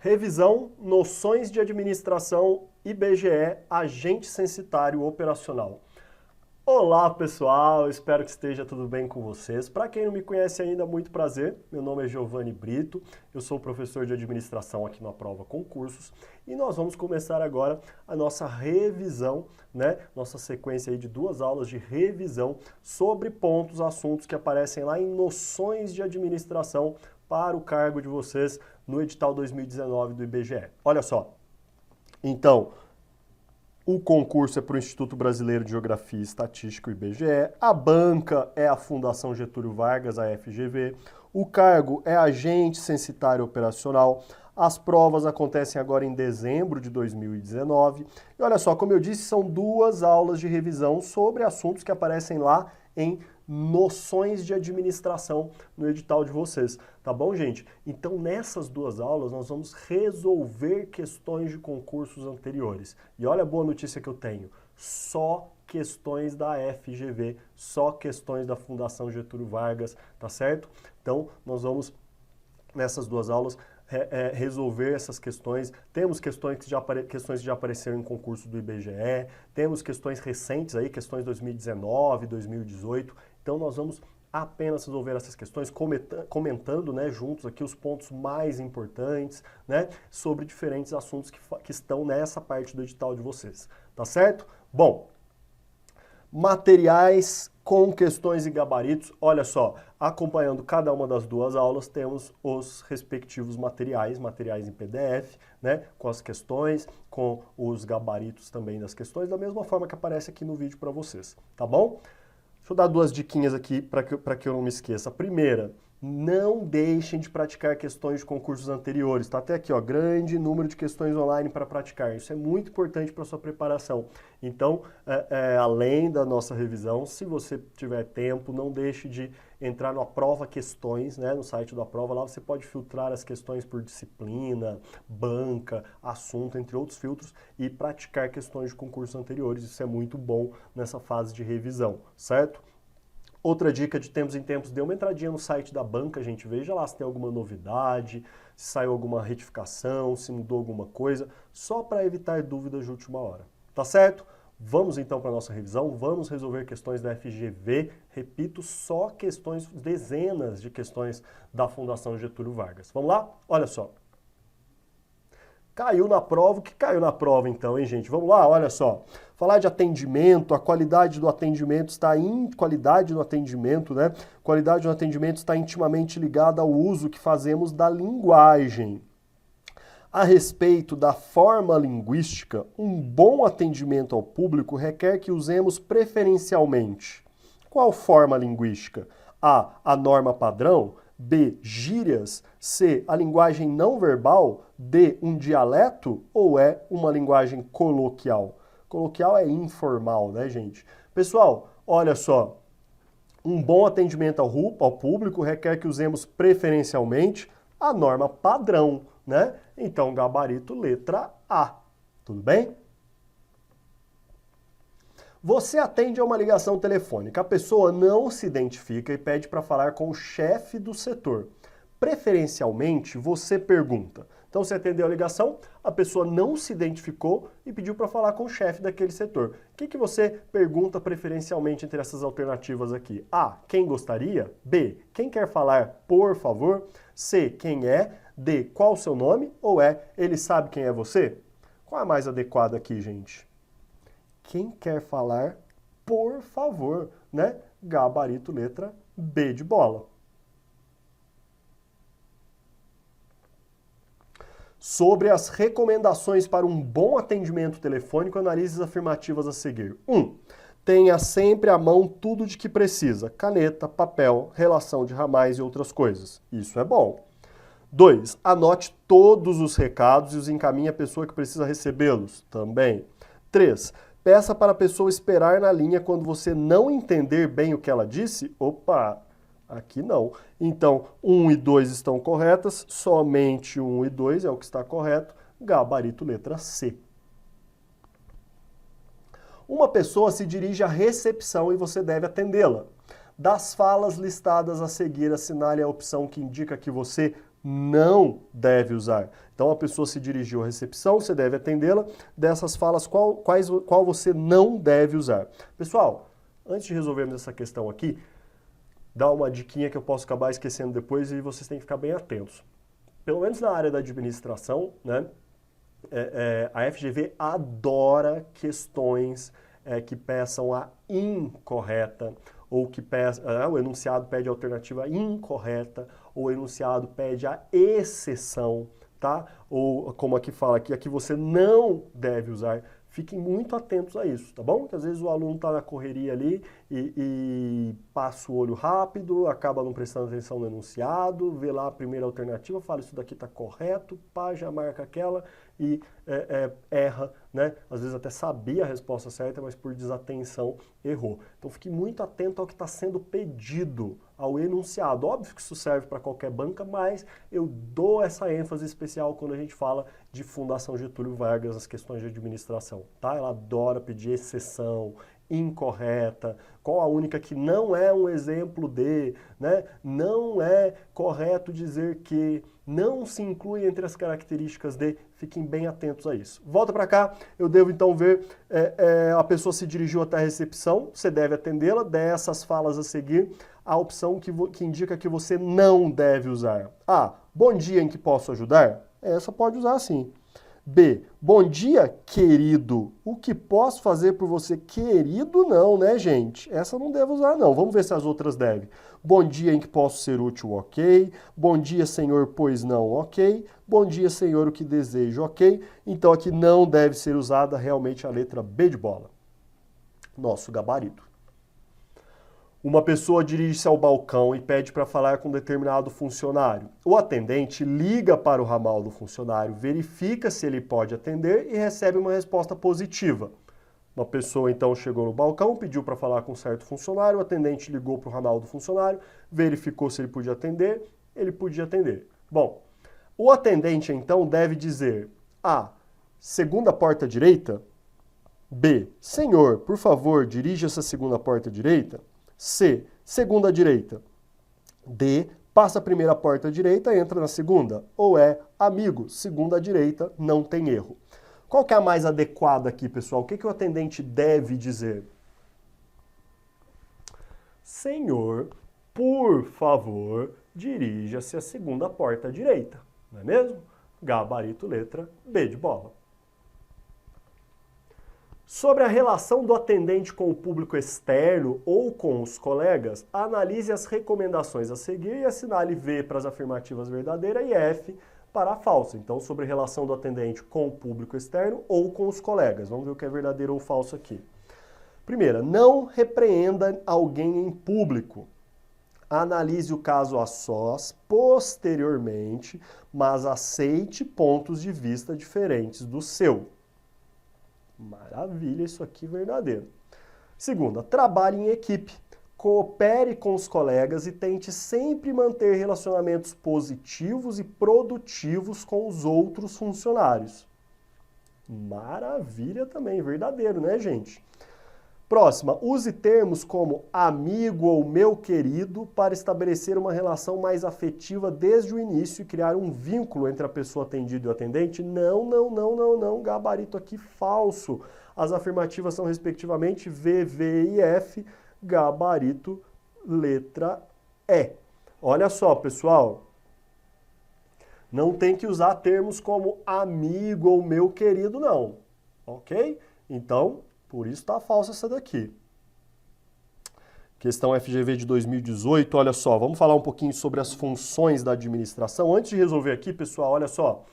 Revisão, noções de administração, IBGE, agente censitário operacional. Olá pessoal, espero que esteja tudo bem com vocês. Para quem não me conhece ainda, muito prazer. Meu nome é Giovanni Brito, eu sou professor de administração aqui na Prova Concursos e nós vamos começar agora a nossa revisão, Nossa sequência aí de 2 aulas de revisão sobre pontos, assuntos que aparecem lá em noções de administração para o cargo de vocês no edital 2019 do IBGE. Olha só, então, o concurso é para o Instituto Brasileiro de Geografia e Estatística, o IBGE, a banca é a Fundação Getúlio Vargas, a FGV, o cargo é agente censitário operacional, as provas acontecem agora em dezembro de 2019, e olha só, como eu disse, são 2 aulas de revisão sobre assuntos que aparecem lá em noções de administração no edital de vocês, tá bom, gente? Então, nessas 2 aulas, nós vamos resolver questões de concursos anteriores. E olha a boa notícia que eu tenho, só questões da FGV, só questões da Fundação Getúlio Vargas, tá certo? Então, nós vamos, nessas 2 aulas, resolver essas questões. Temos questões que já apareceram em concurso do IBGE, temos questões recentes aí, questões 2019, 2018. Então nós vamos apenas resolver essas questões, comentando juntos aqui os pontos mais importantes, sobre diferentes assuntos que estão nessa parte do edital de vocês, tá certo? Bom, materiais com questões e gabaritos, olha só, acompanhando cada uma das 2 aulas, temos os respectivos materiais em PDF, com as questões, com os gabaritos também das questões, da mesma forma que aparece aqui no vídeo para vocês, tá bom? Deixa eu dar 2 diquinhas aqui para que eu não me esqueça. A primeira, não deixem de praticar questões de concursos anteriores. Está até aqui, ó, grande número de questões online para praticar. Isso é muito importante para a sua preparação. Então, além da nossa revisão, se você tiver tempo, não deixe de entrar no Aprova Questões, no site do Aprova. Lá você pode filtrar as questões por disciplina, banca, assunto, entre outros filtros, e praticar questões de concursos anteriores. Isso é muito bom nessa fase de revisão, certo? Outra dica, de tempos em tempos, dê uma entradinha no site da banca, gente, veja lá se tem alguma novidade, se saiu alguma retificação, se mudou alguma coisa, só para evitar dúvidas de última hora, tá certo? Vamos então para a nossa revisão, vamos resolver questões da FGV, repito, só questões, dezenas de questões da Fundação Getúlio Vargas. Vamos lá? Olha só. Caiu na prova, o que caiu na prova então, hein, gente? Vamos lá, olha só. Falar de atendimento, a qualidade do atendimento está qualidade do atendimento está intimamente ligada ao uso que fazemos da linguagem. A respeito da forma linguística, um bom atendimento ao público requer que usemos preferencialmente. Qual forma linguística? A. A norma padrão. B. Gírias. C. A linguagem não verbal. D. Um dialeto ou é uma linguagem coloquial? Coloquial é informal, né, gente? Pessoal, olha só. Um bom atendimento ao público requer que usemos preferencialmente a norma padrão, Então, gabarito letra A. Tudo bem? Você atende a uma ligação telefônica, a pessoa não se identifica e pede para falar com o chefe do setor. Preferencialmente, você pergunta. Então, você atendeu a ligação, a pessoa não se identificou e pediu para falar com o chefe daquele setor. O que você pergunta preferencialmente entre essas alternativas aqui? A. Quem gostaria? B. Quem quer falar, por favor? C. Quem é? D. Qual o seu nome? Ou é, ele sabe quem é você? Qual é a mais adequada aqui, gente? Quem quer falar, por favor, Gabarito letra B de bola. Sobre as recomendações para um bom atendimento telefônico, analise as afirmativas a seguir. 1. Tenha sempre à mão tudo de que precisa. Caneta, papel, relação de ramais e outras coisas. Isso é bom. 2. Anote todos os recados e os encaminhe à pessoa que precisa recebê-los. Também. 3. Peça para a pessoa esperar na linha quando você não entender bem o que ela disse. Opa, aqui não. Então, 1 e 2 estão corretas, somente 1 e 2 é o que está correto. Gabarito letra C. Uma pessoa se dirige à recepção e você deve atendê-la. Das falas listadas a seguir, assinale a opção que indica que você não deve usar. Então a pessoa se dirigiu à recepção, você deve atendê-la. Dessas falas, qual você não deve usar? Pessoal, antes de resolvermos essa questão aqui, dá uma diquinha que eu posso acabar esquecendo depois e vocês têm que ficar bem atentos. Pelo menos na área da administração, né, a FGV adora questões que peçam a incorreta, ou que o enunciado pede a alternativa incorreta, ou o enunciado pede a exceção, tá? Ou como aqui fala, que aqui você não deve usar. Fiquem muito atentos a isso, tá bom? Porque às vezes o aluno está na correria ali e passa o olho rápido, acaba não prestando atenção no enunciado, vê lá a primeira alternativa, fala isso daqui está correto, pá, já marca aquela e erra, né? Às vezes até sabia a resposta certa, mas por desatenção errou. Então fique muito atento ao que está sendo pedido, ao enunciado. Óbvio que isso serve para qualquer banca, mas eu dou essa ênfase especial quando a gente fala de Fundação Getúlio Vargas, as questões de administração, tá? Ela adora pedir exceção, incorreta, qual a única que não é um exemplo de, né? Não é correto dizer que, não se inclui entre as características de, fiquem bem atentos a isso. Volta para cá, eu devo então ver, a pessoa se dirigiu até a recepção, você deve atendê-la, dessas falas a seguir, a opção que indica que você não deve usar. A, bom dia, em que posso ajudar? Essa pode usar sim. B, bom dia, querido. O que posso fazer por você? Querido não, né, gente? Essa não deve usar, não. Vamos ver se as outras devem. Bom dia, em que posso ser útil? Ok. Bom dia, senhor, pois não? Ok. Bom dia, senhor, o que desejo? Ok. Então aqui não deve ser usada realmente a letra B de bola. Nosso gabarito. Uma pessoa dirige-se ao balcão e pede para falar com um determinado funcionário. O atendente liga para o ramal do funcionário, verifica se ele pode atender e recebe uma resposta positiva. Uma pessoa então chegou no balcão, pediu para falar com um certo funcionário, o atendente ligou para o ramal do funcionário, verificou se ele podia atender, ele podia atender. Bom, o atendente então deve dizer A, segunda porta direita, B, senhor, por favor, dirija essa segunda porta direita. C, segunda direita. D, passa a primeira porta direita, entra na segunda. Ou amigo, segunda direita, não tem erro. Qual que é a mais adequada aqui, pessoal? O que o atendente deve dizer? Senhor, por favor, dirija-se à segunda porta direita. Não é mesmo? Gabarito, letra B de bola. Sobre a relação do atendente com o público externo ou com os colegas, analise as recomendações a seguir e assinale V para as afirmativas verdadeiras e F para a falsa. Então, sobre a relação do atendente com o público externo ou com os colegas. Vamos ver o que é verdadeiro ou falso aqui. Primeira, não repreenda alguém em público. Analise o caso a sós, posteriormente, mas aceite pontos de vista diferentes do seu. Maravilha, isso aqui é verdadeiro. Segunda, trabalhe em equipe. Coopere com os colegas e tente sempre manter relacionamentos positivos e produtivos com os outros funcionários. Maravilha também, verdadeiro, né, gente? Próxima, use termos como amigo ou meu querido para estabelecer uma relação mais afetiva desde o início e criar um vínculo entre a pessoa atendida e o atendente. Não, gabarito aqui falso. As afirmativas são respectivamente V, V e F, gabarito letra E. Olha só, pessoal, não tem que usar termos como amigo ou meu querido, não, ok? Então, por isso está falsa essa daqui. Questão FGV de 2018, olha só, vamos falar um pouquinho sobre as funções da administração. Antes de resolver aqui, pessoal, olha só,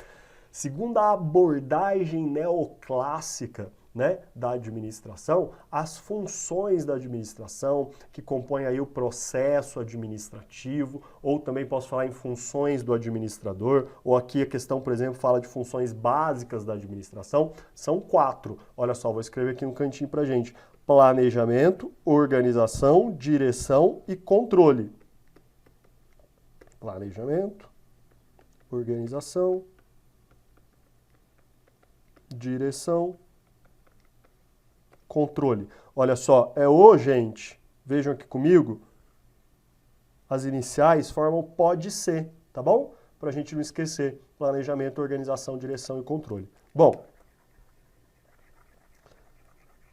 segundo a abordagem neoclássica, né, da administração, as funções da administração, que compõem aí o processo administrativo, ou também posso falar em funções do administrador, ou aqui a questão, por exemplo, fala de funções básicas da administração, são 4. Olha só, vou escrever aqui um cantinho pra gente. Planejamento, organização, direção e controle. Planejamento, organização, direção, controle. Olha só, gente. Vejam aqui comigo. As iniciais formam pode ser, tá bom? para a gente não esquecer: planejamento, organização, direção e controle. Bom,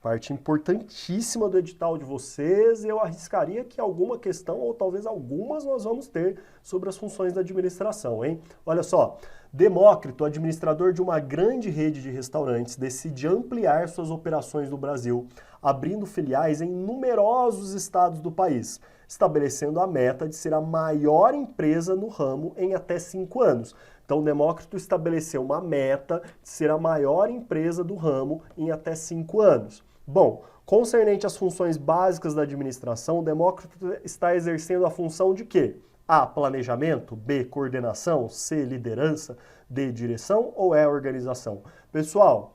parte importantíssima do edital de vocês, eu arriscaria que alguma questão, ou talvez algumas, nós vamos ter sobre as funções da administração, hein? Olha só, Demócrito, administrador de uma grande rede de restaurantes, decide ampliar suas operações no Brasil, abrindo filiais em numerosos estados do país, estabelecendo a meta de ser a maior empresa no ramo em até 5 anos. Então, Demócrito estabeleceu uma meta de ser a maior empresa do ramo em até 5 anos. Bom, concernente às funções básicas da administração, o Demócrito está exercendo a função de quê? A, planejamento, B, coordenação, C, liderança, D, direção ou E, organização? Pessoal,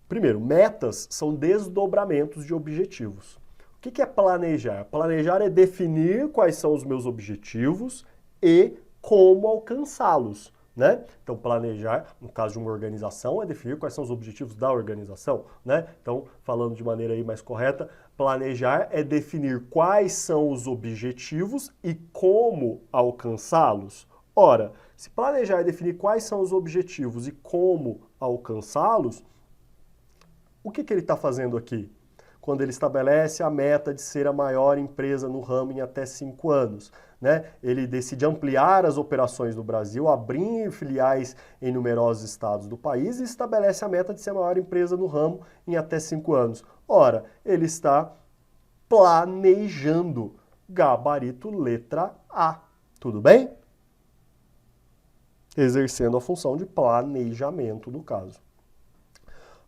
primeiro, metas são desdobramentos de objetivos. O que é planejar? Planejar é definir quais são os meus objetivos e como alcançá-los, né? Então, planejar, no caso de uma organização, é definir quais são os objetivos da organização, né? Então, falando de maneira aí mais correta, planejar é definir quais são os objetivos e como alcançá-los. Ora, se planejar é definir quais são os objetivos e como alcançá-los, o que ele está fazendo aqui? Quando ele estabelece a meta de ser a maior empresa no ramo em até 5 anos. Né? Ele decide ampliar as operações no Brasil, abrir filiais em numerosos estados do país e estabelece a meta de ser a maior empresa no ramo em até 5 anos. Ora, ele está planejando. Gabarito letra A. Tudo bem? Exercendo a função de planejamento, no caso.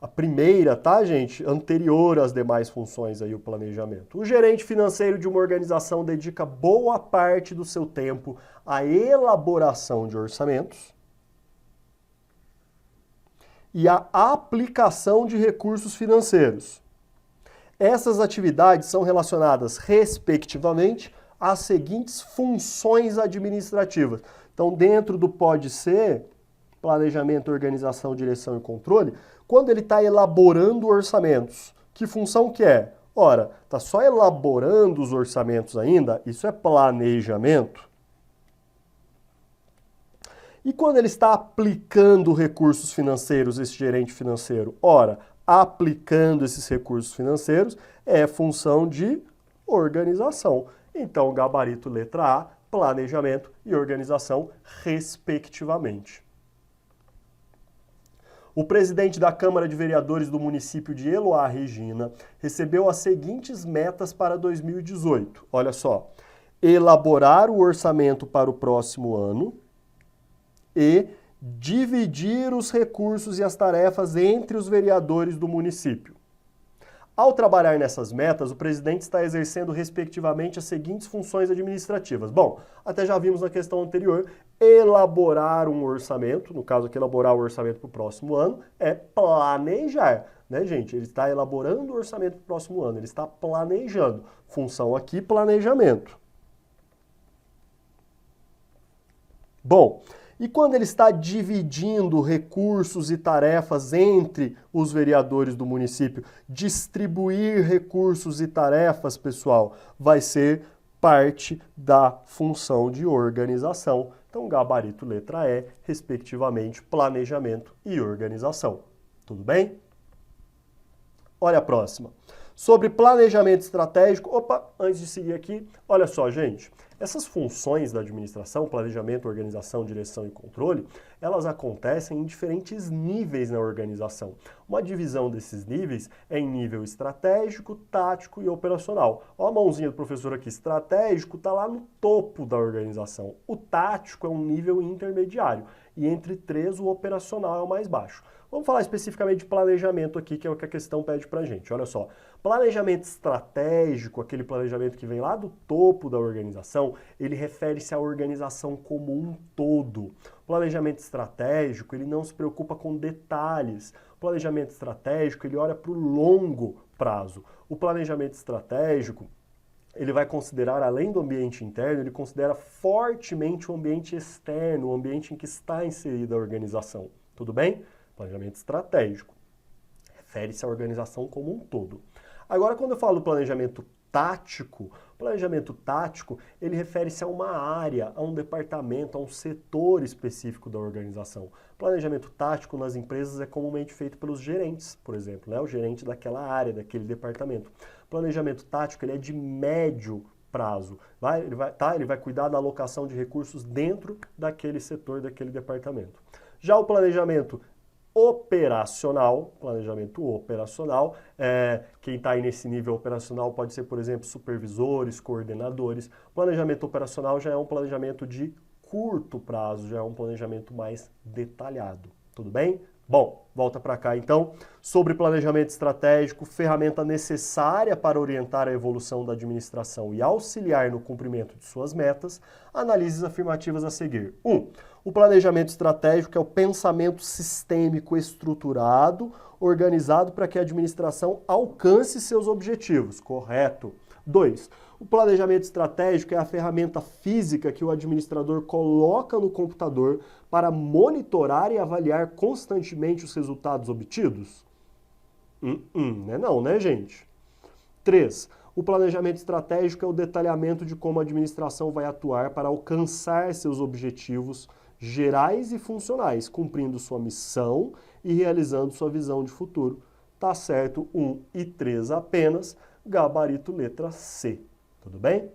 A primeira, tá, gente? Anterior às demais funções aí, o planejamento. O gerente financeiro de uma organização dedica boa parte do seu tempo à elaboração de orçamentos e à aplicação de recursos financeiros. Essas atividades são relacionadas, respectivamente, às seguintes funções administrativas. Então, dentro do pode ser, planejamento, organização, direção e controle, quando ele está elaborando orçamentos, que função que é? Ora, está só elaborando os orçamentos ainda? Isso é planejamento. E quando ele está aplicando recursos financeiros, esse gerente financeiro? Ora, aplicando esses recursos financeiros é função de organização. Então, gabarito letra A, planejamento e organização, respectivamente. O presidente da Câmara de Vereadores do município de Eloá, Regina, recebeu as seguintes metas para 2018. Olha só, elaborar o orçamento para o próximo ano e dividir os recursos e as tarefas entre os vereadores do município. Ao trabalhar nessas metas, o presidente está exercendo, respectivamente, as seguintes funções administrativas. Bom, até já vimos na questão anterior, elaborar um orçamento, no caso aqui, elaborar o orçamento para o próximo ano, é planejar, né, gente? Ele está elaborando o orçamento para o próximo ano, ele está planejando. Função aqui, planejamento. Bom, e quando ele está dividindo recursos e tarefas entre os vereadores do município, distribuir recursos e tarefas, pessoal, vai ser parte da função de organização. Então, gabarito letra E, respectivamente, planejamento e organização. Tudo bem? Olha a próxima. Sobre planejamento estratégico, antes de seguir aqui, olha só, gente, essas funções da administração, planejamento, organização, direção e controle, elas acontecem em diferentes níveis na organização. Uma divisão desses níveis é em nível estratégico, tático e operacional. Ó a mãozinha do professor aqui, estratégico está lá no topo da organização. O tático é um nível intermediário e entre três o operacional é o mais baixo. Vamos falar especificamente de planejamento aqui, que é o que a questão pede pra gente. Olha só, planejamento estratégico, aquele planejamento que vem lá do topo da organização, ele refere-se à organização como um todo. Planejamento estratégico, ele não se preocupa com detalhes. Planejamento estratégico, ele olha para o longo prazo. O planejamento estratégico, ele vai considerar, além do ambiente interno, ele considera fortemente o ambiente externo, o ambiente em que está inserida a organização. Tudo bem? Planejamento estratégico. Refere-se à organização como um todo. Agora, quando eu falo do planejamento tático, Planejamento tático, ele refere-se a uma área, a um departamento, a um setor específico da organização. Planejamento tático nas empresas é comumente feito pelos gerentes, por exemplo, né? O gerente daquela área, daquele departamento. Planejamento tático, ele é de médio prazo. Ele vai cuidar da alocação de recursos dentro daquele setor, daquele departamento. Já o planejamento operacional, quem está aí nesse nível operacional pode ser, por exemplo, supervisores, coordenadores. Planejamento operacional já é um planejamento de curto prazo, já é um planejamento mais detalhado. Tudo bem? Bom, volta para cá então. Sobre planejamento estratégico, ferramenta necessária para orientar a evolução da administração e auxiliar no cumprimento de suas metas, análise afirmativas a seguir. 1. O planejamento estratégico é o pensamento sistêmico estruturado, organizado para que a administração alcance seus objetivos. Correto. 2. O planejamento estratégico é a ferramenta física que o administrador coloca no computador para monitorar e avaliar constantemente os resultados obtidos? Não, né, gente? 3. O planejamento estratégico é o detalhamento de como a administração vai atuar para alcançar seus objetivos gerais e funcionais, cumprindo sua missão e realizando sua visão de futuro. Tá certo? 1 e 3 apenas, gabarito letra C. Tudo bem?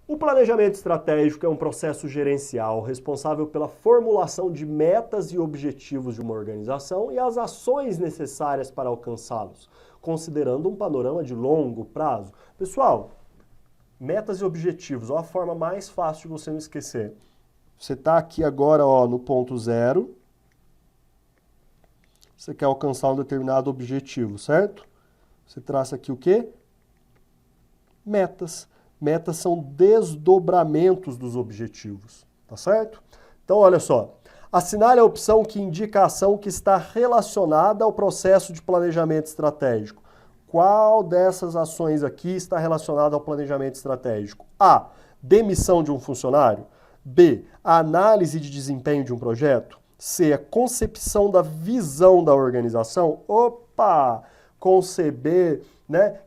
O planejamento estratégico é um processo gerencial responsável pela formulação de metas e objetivos de uma organização e as ações necessárias para alcançá-los, considerando um panorama de longo prazo. Pessoal, metas e objetivos, ó, a forma mais fácil de você não esquecer. Você está aqui agora, ó, no ponto 0. Você quer alcançar um determinado objetivo, certo? Você traça aqui o quê? Metas. Metas são desdobramentos dos objetivos, tá certo? Então, olha só. Assinale a opção que indica a ação que está relacionada ao processo de planejamento estratégico. Qual dessas ações aqui está relacionada ao planejamento estratégico? A. Demissão de um funcionário. B. A análise de desempenho de um projeto. C. A concepção da visão da organização. Opa! Conceber, né,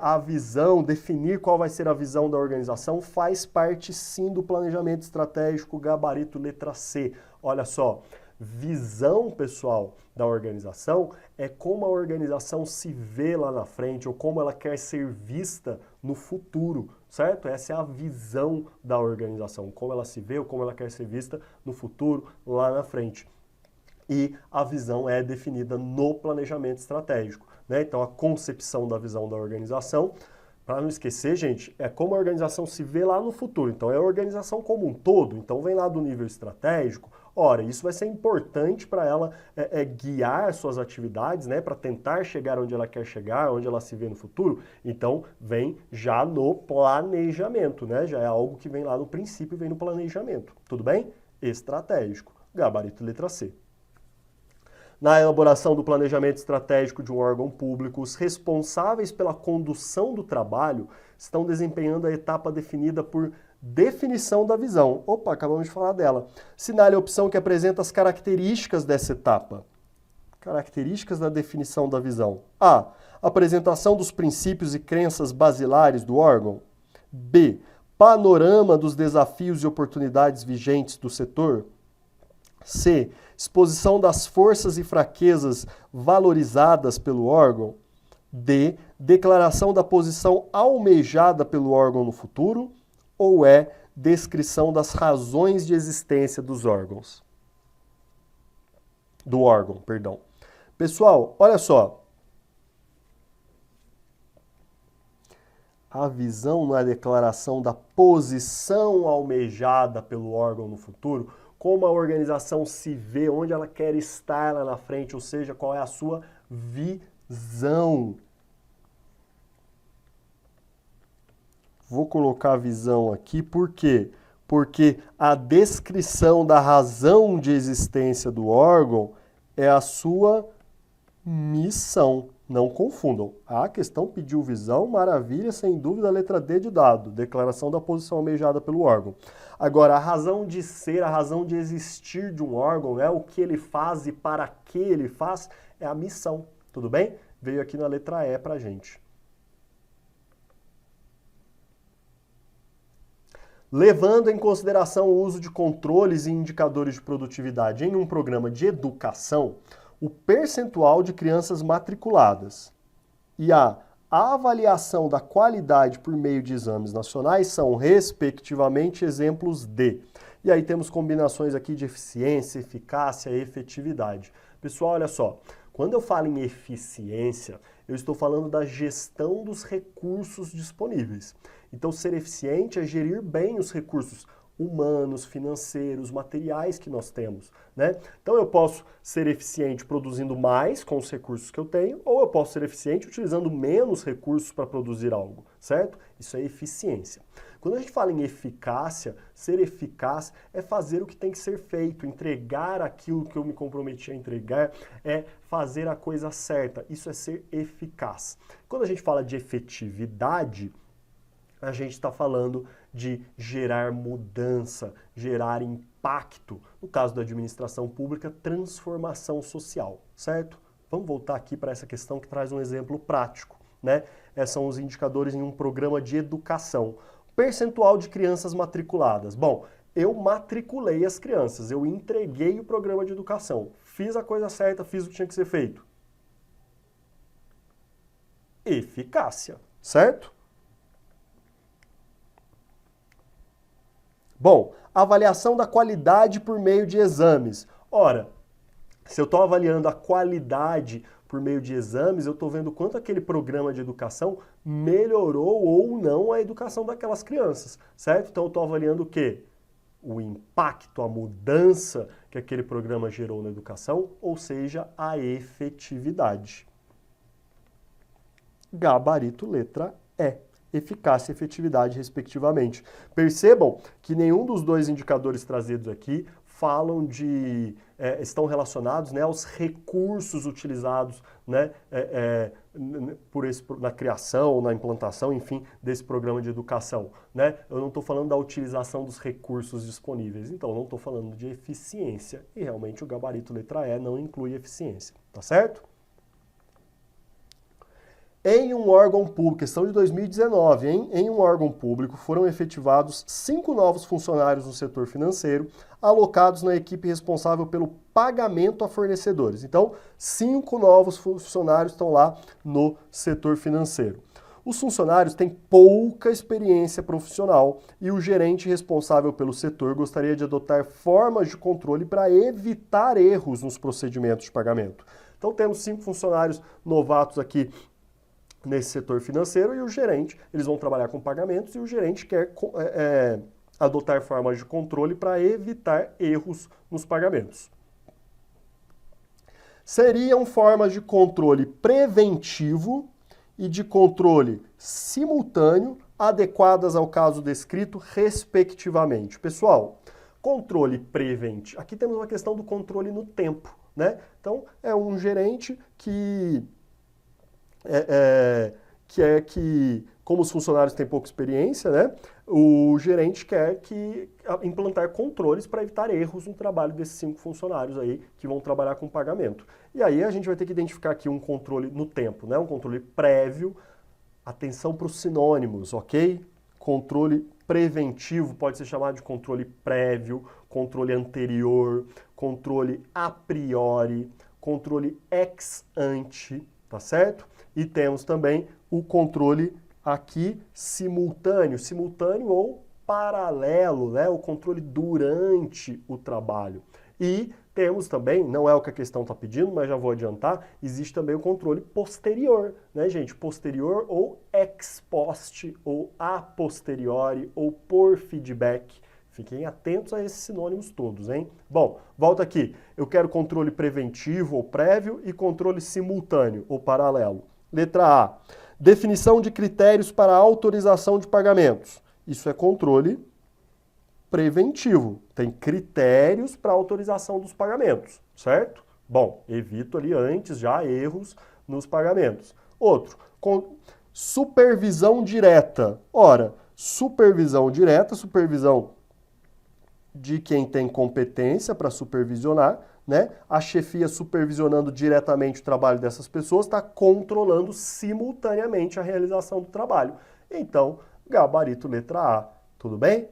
a visão, definir qual vai ser a visão da organização, faz parte sim do planejamento estratégico, gabarito letra C. Olha só, visão, pessoal, da organização é como a organização se vê lá na frente ou como ela quer ser vista no futuro, certo? Essa é a visão da organização, como ela se vê ou como ela quer ser vista no futuro, lá na frente. E a visão é definida no planejamento estratégico, né? Então, a concepção da visão da organização, para não esquecer, gente, é como a organização se vê lá no futuro. Então, é a organização como um todo. Então, vem lá do nível estratégico. Ora, isso vai ser importante para ela guiar suas atividades, né? Para tentar chegar onde ela quer chegar, onde ela se vê no futuro. Então, vem já no planejamento, né? Já é algo que vem lá no princípio, vem no planejamento. Tudo bem? Estratégico. Gabarito letra C. Na elaboração do planejamento estratégico de um órgão público, os responsáveis pela condução do trabalho estão desempenhando a etapa definida por definição da visão. Opa, acabamos de falar dela. Assinale a opção que apresenta as características dessa etapa. Características da definição da visão. A. Apresentação dos princípios e crenças basilares do órgão. B. Panorama dos desafios e oportunidades vigentes do setor. C. Exposição das forças e fraquezas valorizadas pelo órgão. D. Declaração da posição almejada pelo órgão no futuro. Ou E. Descrição das razões de existência dos órgãos. Do órgão, perdão. Pessoal, olha só. A visão não é a declaração da posição almejada pelo órgão no futuro, como a organização se vê, onde ela quer estar lá na frente, ou seja, qual é a sua visão. Vou colocar a visão aqui, por quê? Porque a descrição da razão de existência do órgão é a sua missão. Não confundam. A questão pediu visão, maravilha, sem dúvida, a letra D de dado. Declaração da posição almejada pelo órgão. Agora, a razão de ser, a razão de existir de um órgão, né, o que ele faz e para que ele faz, é a missão. Tudo bem? veio aqui na letra E para a gente. Levando em consideração o uso de controles e indicadores de produtividade em um programa de educação, o percentual de crianças matriculadas e a avaliação da qualidade por meio de exames nacionais são, respectivamente, exemplos de. E aí temos combinações aqui de eficiência, eficácia e efetividade. Pessoal, olha só, quando eu falo em eficiência, eu estou falando da gestão dos recursos disponíveis. Então, ser eficiente é gerir bem os recursos humanos, financeiros, materiais que nós temos, né? Então, eu posso ser eficiente produzindo mais com os recursos que eu tenho, ou eu posso ser eficiente utilizando menos recursos para produzir algo, certo? Isso é eficiência. Quando a gente fala em eficácia, ser eficaz é fazer o que tem que ser feito, entregar aquilo que eu me comprometi a entregar, é fazer a coisa certa. Isso é ser eficaz. Quando a gente fala de efetividade, a gente está falando de gerar mudança, gerar impacto. No caso da administração pública, transformação social, certo? Vamos voltar aqui para essa questão que traz um exemplo prático, né? Esses são os indicadores em um programa de educação. Percentual de crianças matriculadas. Bom, eu matriculei as crianças, eu entreguei o programa de educação, fiz a coisa certa, fiz o que tinha que ser feito. Eficácia, certo? Bom, avaliação da qualidade por meio de exames. Ora, se eu estou avaliando a qualidade por meio de exames, eu estou vendo quanto aquele programa de educação melhorou ou não a educação daquelas crianças, certo? Então eu estou avaliando o quê? O impacto, a mudança que aquele programa gerou na educação, ou seja, a efetividade. Gabarito letra E. Eficácia e efetividade, respectivamente. Percebam que nenhum dos dois indicadores trazidos aqui falam de... estão relacionados, né, aos recursos utilizados, né, na criação, na implantação, enfim, desse programa de educação, né? Eu não estou falando da utilização dos recursos disponíveis, então eu não estou falando de eficiência, e realmente o gabarito letra E não inclui eficiência, tá certo? Em um órgão público, questão de 2019, hein? Em um órgão público foram efetivados 5 novos funcionários no setor financeiro, alocados na equipe responsável pelo pagamento a fornecedores. Então, 5 novos funcionários estão lá no setor financeiro. Os funcionários têm pouca experiência profissional e o gerente responsável pelo setor gostaria de adotar formas de controle para evitar erros nos procedimentos de pagamento. Então, temos 5 funcionários novatos aqui nesse setor financeiro e o gerente, eles vão trabalhar com pagamentos e o gerente quer adotar formas de controle para evitar erros nos pagamentos. Seriam formas de controle preventivo e de controle simultâneo adequadas ao caso descrito, respectivamente. Pessoal, controle preventivo. Aqui temos uma questão do controle no tempo, né? Então, é um gerente que como os funcionários têm pouca experiência, né, o gerente quer implantar controles para evitar erros no trabalho desses 5 funcionários aí que vão trabalhar com pagamento. E aí a gente vai ter que identificar aqui um controle no tempo, né, um controle prévio. Atenção para os sinônimos, ok? Controle preventivo pode ser chamado de controle prévio, controle anterior, controle a priori, controle ex ante, tá certo? E temos também o controle aqui simultâneo ou paralelo, né? O controle durante o trabalho. E temos também, não é o que a questão está pedindo, mas já vou adiantar, existe também o controle posterior, né, gente? Posterior ou ex post, ou a posteriori, ou por feedback. Fiquem atentos a esses sinônimos todos, hein? Bom, volta aqui. Eu quero controle preventivo ou prévio e controle simultâneo ou paralelo. Letra A. Definição de critérios para autorização de pagamentos. Isso é controle preventivo. Tem critérios para autorização dos pagamentos, certo? Bom, evito ali antes já erros nos pagamentos. Outro, supervisão direta. Ora, supervisão direta, supervisão de quem tem competência para supervisionar, né? A chefia supervisionando diretamente o trabalho dessas pessoas está controlando simultaneamente a realização do trabalho. Então, gabarito letra A, tudo bem?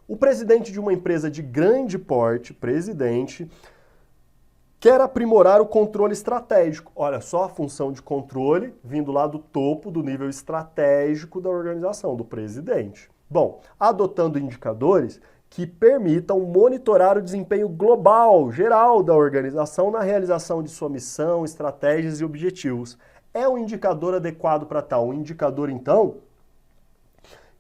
O presidente de uma empresa de grande porte, quer aprimorar o controle estratégico. Olha só a função de controle vindo lá do topo do nível estratégico da organização, do presidente. Bom, adotando indicadores que permitam monitorar o desempenho global, geral da organização na realização de sua missão, estratégias e objetivos. É um indicador adequado para tal? Um indicador, então,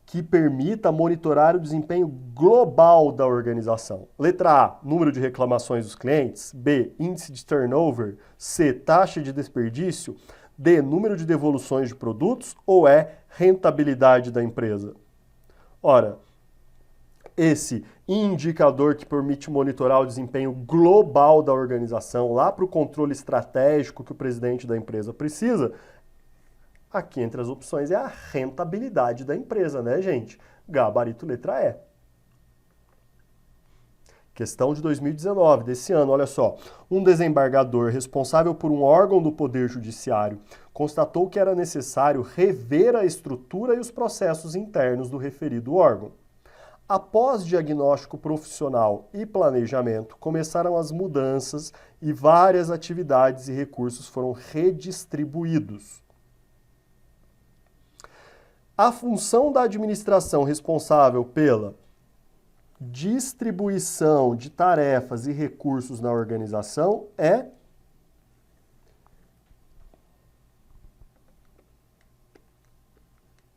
que permita monitorar o desempenho global da organização. Letra A, número de reclamações dos clientes. B, índice de turnover. C, taxa de desperdício. D, número de devoluções de produtos. Ou é rentabilidade da empresa? Ora, esse indicador que permite monitorar o desempenho global da organização lá para o controle estratégico que o presidente da empresa precisa, aqui entre as opções é a rentabilidade da empresa, né, gente? Gabarito letra E. Questão de 2019, desse ano, olha só. Um desembargador responsável por um órgão do Poder Judiciário constatou que era necessário rever a estrutura e os processos internos do referido órgão. Após diagnóstico profissional e planejamento, começaram as mudanças e várias atividades e recursos foram redistribuídos. A função da administração responsável pela distribuição de tarefas e recursos na organização é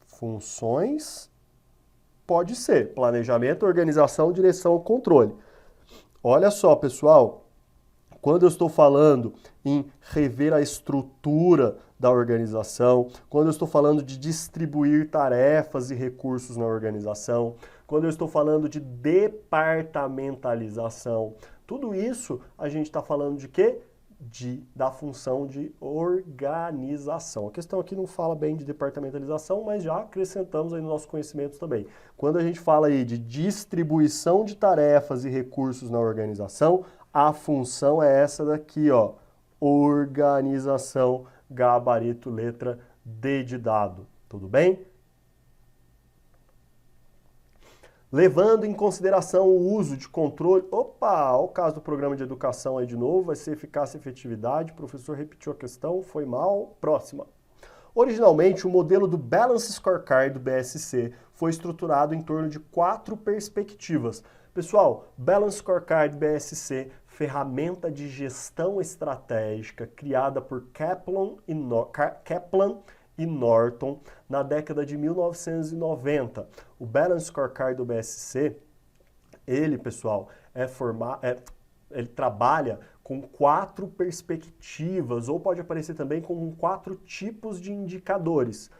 funções, pode ser planejamento, organização, direção, controle. Olha só, pessoal, quando eu estou falando em rever a estrutura da organização, quando eu estou falando de distribuir tarefas e recursos na organização, quando eu estou falando de departamentalização, tudo isso a gente está falando de quê? Da função de organização. A questão aqui não fala bem de departamentalização, mas já acrescentamos aí no nosso conhecimento também. Quando a gente fala aí de distribuição de tarefas e recursos na organização, a função é essa daqui, ó, organização, gabarito, letra D de dado. Tudo bem? Levando em consideração o uso de controle... Opa, olha o caso do programa de educação aí de novo, vai ser eficácia e efetividade. O professor repetiu a questão, foi mal. Próxima. Originalmente, o modelo do Balance Scorecard do BSC foi estruturado em torno de 4 perspectivas. Pessoal, Balance Scorecard BSC, ferramenta de gestão estratégica criada por Kaplan e Norton na década de 1990. O Balance Scorecard do BSC, ele, pessoal, ele trabalha com 4 perspectivas, ou pode aparecer também com 4 tipos de indicadores.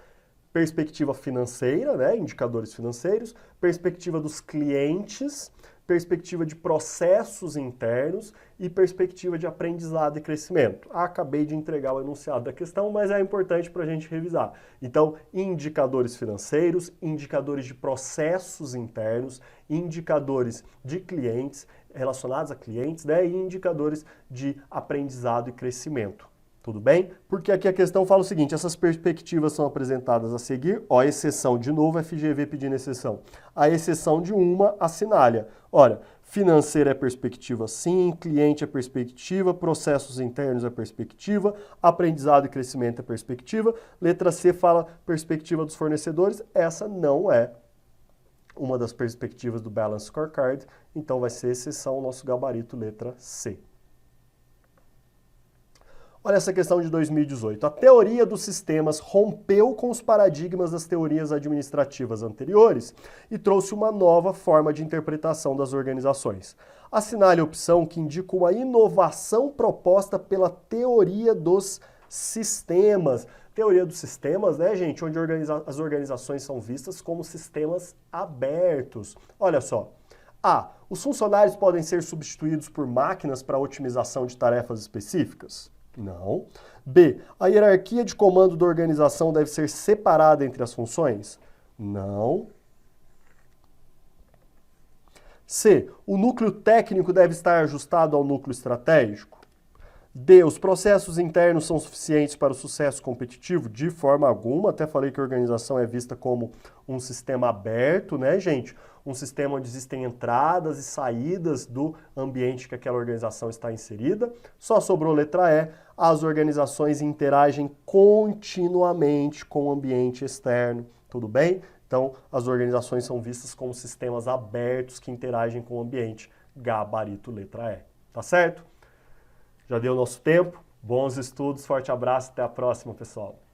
Perspectiva financeira, né, indicadores financeiros, perspectiva dos clientes, perspectiva de processos internos e perspectiva de aprendizado e crescimento. Acabei de entregar o enunciado da questão, mas é importante para a gente revisar. Então, indicadores financeiros, indicadores de processos internos, indicadores de clientes, relacionados a clientes, né, e indicadores de aprendizado e crescimento. Tudo bem? Porque aqui a questão fala o seguinte, essas perspectivas são apresentadas a seguir, ó, exceção, de novo, FGV pedindo exceção. A exceção de uma assinalha. Olha, financeira é perspectiva sim, cliente é perspectiva, processos internos é perspectiva, aprendizado e crescimento é perspectiva. Letra C fala perspectiva dos fornecedores, essa não é uma das perspectivas do Balance Scorecard, então vai ser exceção, nosso gabarito, letra C. Olha essa questão de 2018. A teoria dos sistemas rompeu com os paradigmas das teorias administrativas anteriores e trouxe uma nova forma de interpretação das organizações. Assinale a opção que indica uma inovação proposta pela teoria dos sistemas. Teoria dos sistemas, né, gente, onde as organizações são vistas como sistemas abertos. Olha só. A. Os funcionários podem ser substituídos por máquinas para otimização de tarefas específicas? Não. B. A hierarquia de comando da organização deve ser separada entre as funções? Não. C. O núcleo técnico deve estar ajustado ao núcleo estratégico. D. Os processos internos são suficientes para o sucesso competitivo? De forma alguma. Até falei que a organização é vista como um sistema aberto, né, gente? Um sistema onde existem entradas e saídas do ambiente que aquela organização está inserida. Só sobrou letra E. As organizações interagem continuamente com o ambiente externo. Tudo bem? Então, as organizações são vistas como sistemas abertos que interagem com o ambiente. Gabarito, letra E. Tá certo? Já deu nosso tempo. Bons estudos, forte abraço, até a próxima, pessoal.